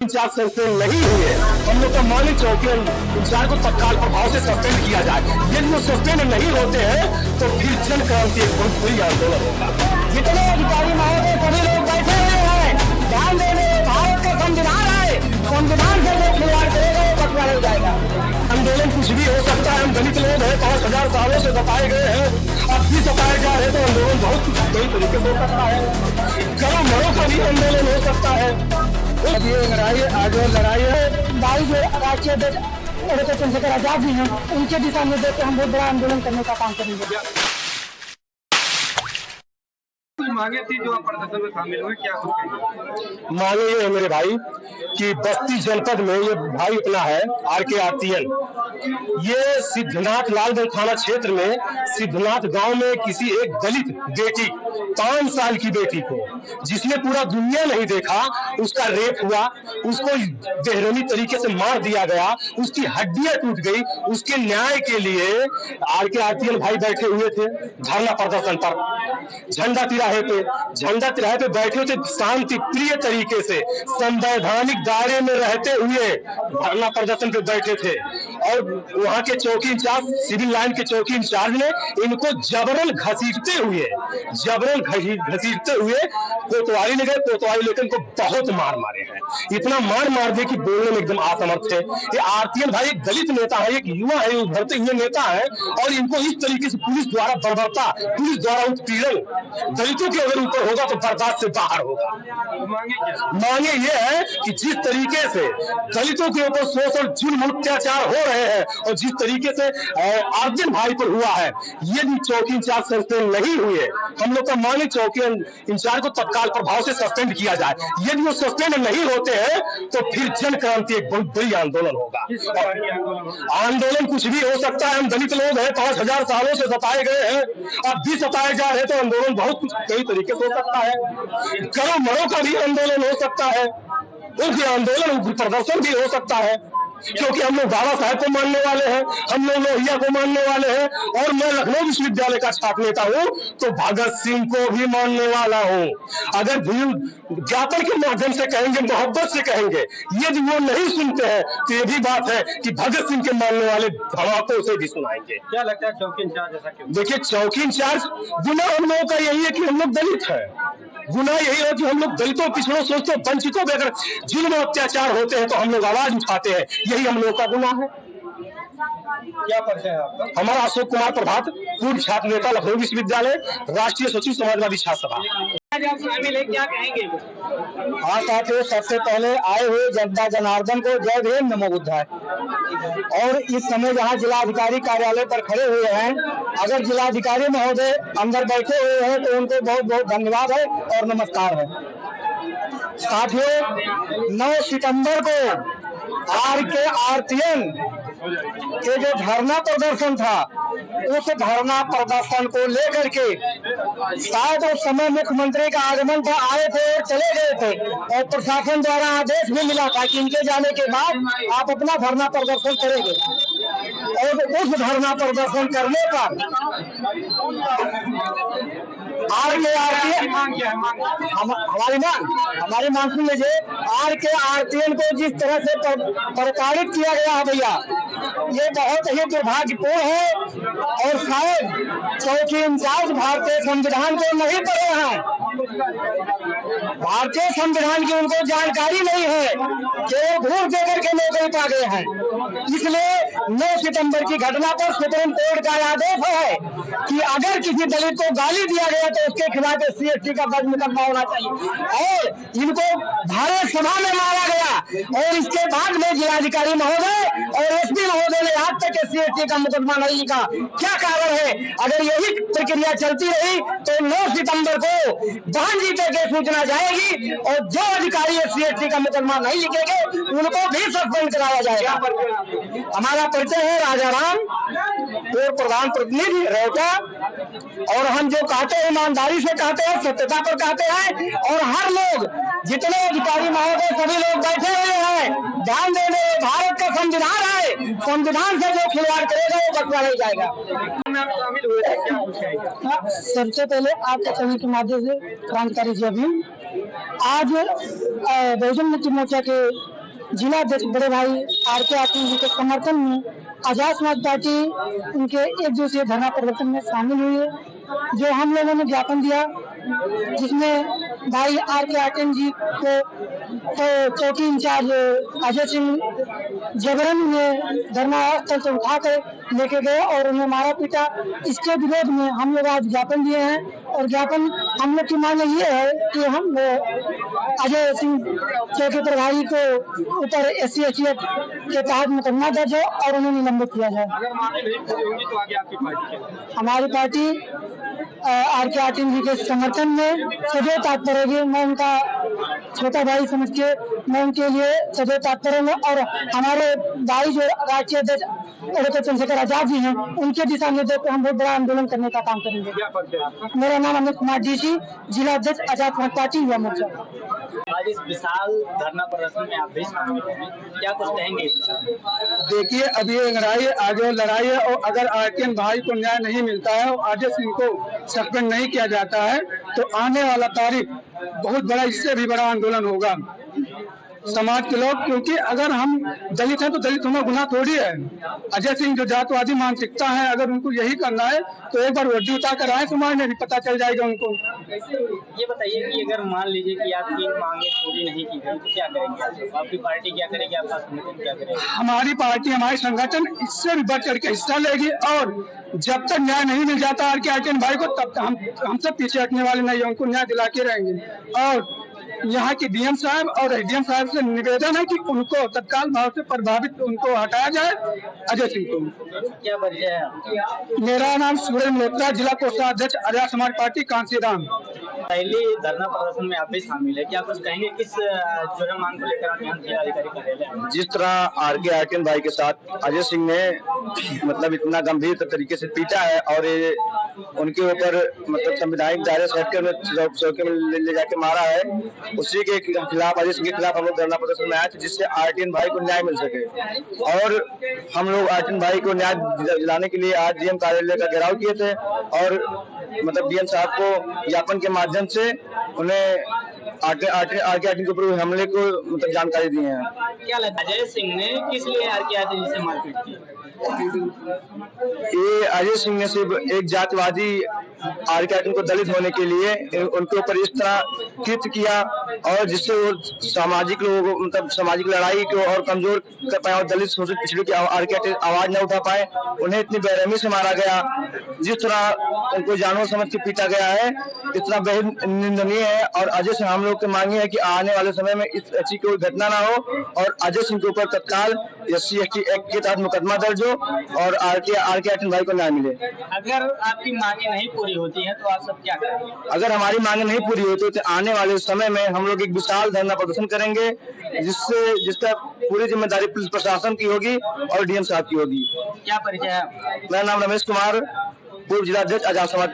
In charge suspend नहीं हुए, हम लोग का माननीय चौकी इंचार्ज को तत्काल प्रभाव से सस्पेंड किया जाए। यदि वो सस्पेंड नहीं होते हैं तो फिर जन क्रांति एक बहुत बड़ी आंदोलन होगा। जितने अधिकारी महोदय सभी लोग बैठे हुए हैं, ध्यान देने भारत का संविधान है, संविधान से जो खिलवाड़ करेगा वो पकड़ा नहीं जाएगा। आंदोलन कुछ भी हो सकता है। हम दलित लोग हैं, 5000 सालों से बताए गए हैं, अब भी बताए जा रहे तो आंदोलन बहुत कुछ कई तरीके से हो सकता है। करो मरो का भी आंदोलन हो सकता है। अब ये लड़ाई आज लड़ाई है, भाई जो राष्ट्रीय चंद्रशेखर आजाद जी हैं, उनके दिशा निर्देश पे हम बहुत बड़ा आंदोलन करने का काम करेंगे। मांगे थी जो आप प्रदर्शन में शामिल हुए, क्या कुछ मांगे ये है मेरे भाई कि बस्ती जनपद में ये भाई अपना है RK-RTN, ये सिद्धनाथ लालगंज थाना क्षेत्र में सिद्धनाथ गांव में किसी एक दलित बेटी 5 साल की बेटी को, जिसने पूरा दुनिया नहीं देखा, उसका रेप हुआ, उसको बेरहमी तरीके से मार दिया गया, उसकी हड्डियां टूट गई। उसके न्याय के लिए RK-RTN भाई बैठे हुए थे धरना प्रदर्शन पर, झंडा तिराहे पे बैठे थे, शांति प्रिय तरीके से संवैधानिक दायरे में रहते हुए धरना प्रदर्शन पे बैठे थे। और वहां के चौकी इंचार्ज, सिविल लाइन के चौकी इंचार्ज ने इनको जबरन घसीटते हुए कोतवाली ले गए। कोतवाली लेकर इनको बहुत मार मारे हैं, इतना मार दिए कि बोलने में एकदम असमर्थ थे। ये RTN भाई एक दलित नेता है, एक युवा है, उभरते हुए नेता है, और इनको इस तरीके से पुलिस द्वारा बर्बरता, पुलिस द्वारा उत्पीड़न दलितों के अगर ऊपर होगा तो बर्दाश्त से बाहर होगा। मांगे ये है कि जिस तरीके से दलितों के ऊपर शोषण, जुल्म, अत्याचार हो रहे हैं और जिस तरीके से RTN भाई पर हुआ है, यदि चौकी इंचार्ज सस्पेंड नहीं हुए, हम लोग का माननीय चौकी इंचार्ज को तत्काल प्रभाव से सस्पेंड किया जाए। यदि वो सस्पेंड नहीं होते हैं तो फिर जन क्रांति एक बहुत बड़ी आंदोलन होगा। आंदोलन कुछ भी हो सकता है। हम दलित लोग हैं, 5000 सालों से सताए गए हैं, अब भी सताए जा रहे तो आंदोलन बहुत कुछ कई तरीके से हो सकता है। करो मरो का भी आंदोलन हो सकता है, उनकी आंदोलन प्रदर्शन भी हो सकता है, क्योंकि हम लोग बाबा साहब को मानने वाले हैं, हम लोग लोहिया को मानने वाले हैं, और मैं लखनऊ विश्वविद्यालय का छात्र नेता हूँ तो भगत सिंह को भी मानने वाला हूँ। अगर ज्ञापन के माध्यम से कहेंगे, मोहब्बत से कहेंगे, यदि वो नहीं सुनते हैं तो ये भी बात है कि भगत सिंह के मानने वाले धड़ाकों से भी सुनाएंगे। क्या लगता है चौकी इंचार्ज ऐसा क्यों? देखिए, चौकी इंचार्ज गुना हम लोगों का यही है कि हम लोग दलित है। गुना यही है कि हम लोग दलितों, पिछड़ों, सोचते, वंचितों पे अगर जुल्म अत्याचार होते हैं तो हम लोग आवाज उठाते हैं, यही हम लोगों का गुना है। क्या परिचय है आपका? हमारा अशोक कुमार प्रभात, पूर्व छात्र नेता, लखनऊ विश्वविद्यालय, राष्ट्रीय सचिव, समाजवादी छात्र सभा। शामिल है, क्या कहेंगे? हाँ साथियों, सबसे पहले आए हुए जनता जनार्दन को जय भीम, नमो बुद्धाय। और इस समय जहाँ जिलाधिकारी कार्यालय पर खड़े हुए हैं, अगर जिलाधिकारी महोदय अंदर बैठे हुए हैं तो उनको बहुत बहुत धन्यवाद है और नमस्कार है। साथियों, 9 सितंबर को RK-RTN के जो धरना प्रदर्शन था, उस धरना प्रदर्शन को लेकर के शायद उस समय मुख्यमंत्री का आगमन था, आए थे और चले गए थे, और प्रशासन द्वारा आदेश भी मिला था कि इनके जाने के बाद आप अपना धरना प्रदर्शन करेंगे। और उस धरना प्रदर्शन करने पर हमारी मांग सुन लीजिए। RK-RTN को जिस तरह से प्रताड़ित किया गया है भैया, ये बहुत ही दुर्भाग्यपूर्ण है, और शायद चौकी इंचार्ज भारतीय संविधान को नहीं पढ़े हैं, भारतीय संविधान की उनको जानकारी नहीं है, केवल घूस देकर के नौकरी पा गए हैं। इसलिए 9 सितंबर की घटना पर सुप्रीम कोर्ट का आदेश है कि अगर किसी दलित को गाली दिया गया तो उसके खिलाफ SC/ST का दर्ज मुकदमा होना चाहिए। और इनको भारत सभा में मारा गया, और इसके बाद में जिलाधिकारी महोदय और SP महोदय ने आज तक SC/ST का मुकदमा नहीं लिखा। क्या कारण है? अगर यही प्रक्रिया चलती रही तो 9 सितंबर को बहन जी के सूचना जाएगी, और जो अधिकारी SC/ST का मुकदमा नहीं लिखेंगे उनको भी सस्पेंड कराया जाएगा। हमारा परिचय है राजाराम, पूर्व प्रधान प्रतिनिधि रेवटा, और हम जो कहते हैं ईमानदारी से कहते हैं, सत्यता पर कहते हैं, और हर लोग, जितने अधिकारी महोदय सभी लोग बैठे हुए हैं, ध्यान देने भारत का संविधान है, संविधान से जो खिलवाड़ करेगा वो बख्शा नहीं जाएगा। शामिल हुए थे, क्या कुछ कहेंगे? सबसे पहले आपका सभी के माध्यम से क्रांतिकारी जय भीम। आज बहुजन मुक्ति मोर्चा के जिला अध्यक्ष बड़े भाई आर.के. आतिन जी के समर्थन में आजाद समाज पार्टी उनके एक दिवसीय धरना प्रदर्शन में शामिल हुई है, जो हम लोगों ने ज्ञापन दिया, जिसमें भाई आर.के. आतिन जी को चौकी इंचार्ज अजय सिंह जबरन उन्हें धरना स्थल से उठाकर लेके गए और उन्हें मारा पीटा। इसके विरोध में हम लोग आज ज्ञापन दिए हैं और ज्ञापन हम लोग की मांग ये है कि हम अजय सिंह चौकी प्रभारी को ऊपर SC/ST के तहत मुकदमा दर्ज हो और उन्हें निलंबित किया जाए। अगर मांगे नहीं पूरी होगी तो आगे आपकी पार्टी क्या? हमारी पार्टी आर.के. आतिन जी के समर्थन में सदैव तत्पर रहेगी। मैं उनका छोटा भाई समझ के मैं उनके लिए सदैव तत्पर हूँ और हमारे भाई जो राष्ट्रीय अध्यक्ष डॉक्टर चंद्रशेखर आजाद जी हैं, उनके दिशा निर्देश पर हम बहुत बड़ा आंदोलन करने का काम करेंगे। क्या पद है आपका? मेरा नाम अमित कुमार DC, जिला अध्यक्ष आजाद समाज पार्टी युवा मोर्चा। आज इस विशाल धरना प्रदर्शन में आप भी शामिल हैं, क्या कुछ कहेंगे? देखिए, अब ये आगे लड़ाई है और अगर आर.के. भाई को न्याय नहीं मिलता है और अजय सिंह को सस्पेंड नहीं किया जाता है तो आने वाला तारीख बहुत बड़ा, इससे भी बड़ा आंदोलन होगा समाज के लोग। क्योंकि अगर हम दलित हैं तो दलित होना गुनाह थोड़ी है। अजय सिंह जो जातवादी मानसिकता है, अगर उनको यही करना है तो एक बार वर्दी उतार कर आए, समाज में भी पता चल जाएगा उनको। ये बताइए कि अगर मान लीजिए कि आपकी मांगे पूरी नहीं की गई तो क्या करेंगे? आपकी पार्टी क्या करेगी? आपका संगठन क्या करेगा? हमारी पार्टी, हमारे संगठन इससे भी बढ़ चढ़ के हिस्सा लेगी और जब तक न्याय नहीं मिल जाता आर.के. आतिन भाई को, तब तक हम सब पीछे हटने वाले नहीं है। उनको न्याय दिला के रहेंगे और यहाँ के DM साहब और SDM साहब से निवेदन है कि उनको तत्काल भाव से प्रभावित उनको हटाया जाए, अजय सिंह को। क्या वजह है? मेरा नाम सूर्य मल्होत्रा, जिला कोषाध्यक्ष आजाद समाज पार्टी कांसीराम। पहले धरना प्रदर्शन में आप भी शामिल है, क्या कुछ कहेंगे? किस जो मांग को लेकर आप यहाँ जिलाधिकारी कार्यालय? जिस तरह आर.के. आतिन भाई के साथ अजय सिंह ने मतलब इतना गंभीर तरीके से पीटा है और ये उनके ऊपर मतलब संवैधानिक दायरे से हटकर चौकी में ले जाके मारा है, उसी के खिलाफ, अजय सिंह के खिलाफ हम लोग धरना प्रदर्शन में आए थे, जिससे आतिन भाई को न्याय मिल सके। और हम लोग आतिन भाई को न्याय दिलाने के लिए आज DM कार्यालय का घेराव किए थे और मतलब DM साहब को ज्ञापन के माध्यम से उन्हें आर.के. आतिन के ऊपर हमले को मतलब जानकारी दी है। क्या लगता है अजय सिंह ने किस लिए आर.के. आतिन जी से मारपीट की? ये अजय सिंह ने सिर्फ एक जातिवादी आर.के. आतिन को दलित होने के लिए उनके ऊपर इस तरह कृत्य किया और जिससे वो सामाजिक लोगों को मतलब सामाजिक लड़ाई को और कमजोर कर पाए और दलित शोषित पिछड़ों की आर.के. आतिन आवाज न उठा पाए। उन्हें इतनी बेरहमी से मारा गया, जिस तरह उनको जानवर समझ के पीटा गया है, इतना बेहद निंदनीय है। और अजय सिंह, हम लोग की मांग है कि आने वाले समय में इस ऐसी कोई घटना ना हो और अजय सिंह के ऊपर तत्काल SC/ST एक्ट के तहत मुकदमा दर्ज हो और आर.के. आतिन भाई को न्याय मिले। अगर आपकी मांगे नहीं पूरी होती है तो आप सब क्या करेंगे? अगर हमारी मांगे नहीं पूरी होती तो आने वाले समय में हम लोग एक विशाल धरना प्रदर्शन करेंगे, जिसका पूरी जिम्मेदारी पुलिस प्रशासन की होगी और DM साहब की होगी। क्या परिचय है? मेरा नाम रमेश कुमार, पूर्व जिला अध्यक्ष आजाद समाज।